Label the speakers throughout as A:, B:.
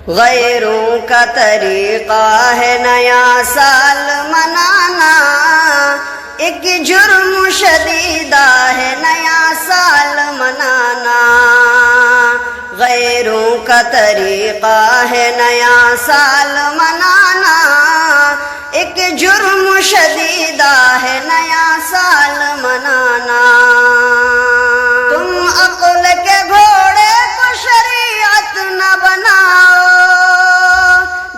A: غیروں کا طریقہ ہے نیا سال منانا، ایک جرم شدیدہ ہے نیا سال منانا۔ غیروں کا طریقہ ہے نیا سال منانا، ایک جرم شدیدہ ہے نیا سال منانا۔ تم عقل کے گھوڑے کو شریعت نہ بناؤ،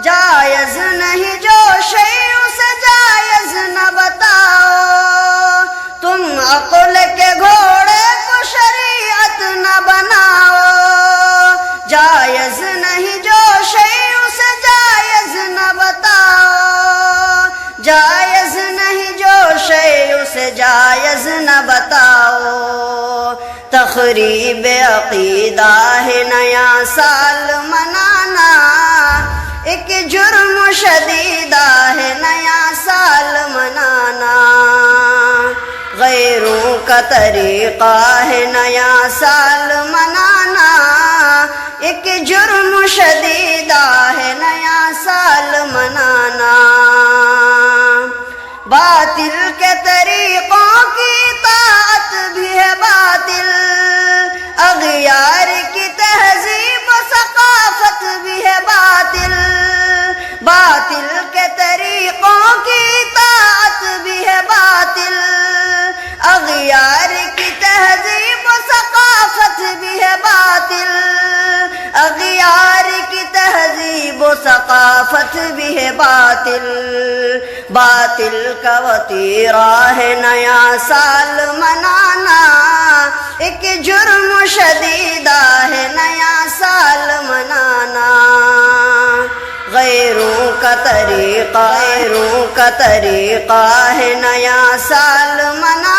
A: جائز نہیں جو شیء اسے جائز نہ بتاؤ۔ تم عقل کے گھوڑے کو شریعت نہ بناؤ، جائز نہیں جو شیء اسے جائز نہ بتاؤ۔ جائز نہیں جو شیء اسے جائز نہ بتاؤ۔ تخریب عقیدہ ہے نیا سال منانا، ایک جرم شدیدہ ہے نیا سال منانا۔ غیروں کا طریقہ ہے نیا سال منانا، ایک جرم شدیدہ ہے نیا سال منانا۔ باطل کے طریقوں کی اطاعت بھی ہے باطل، اغیار کی تہذیب و ثقافت بھی ہے باطل۔ باطل کے طریقوں کی اطاعت بھی ہے باطل، اغیار کی تہذیب و ثقافت بھی ہے باطل۔ اغیار کی تہذیب و ثقافت بھی ہے باطل۔ باطل کا وطیرہ ہے نیا سال منانا، ایک جرم شدیدہ ہے نیا سال منانا۔ غیروں کا طریقہ ہے نیا سال منانا،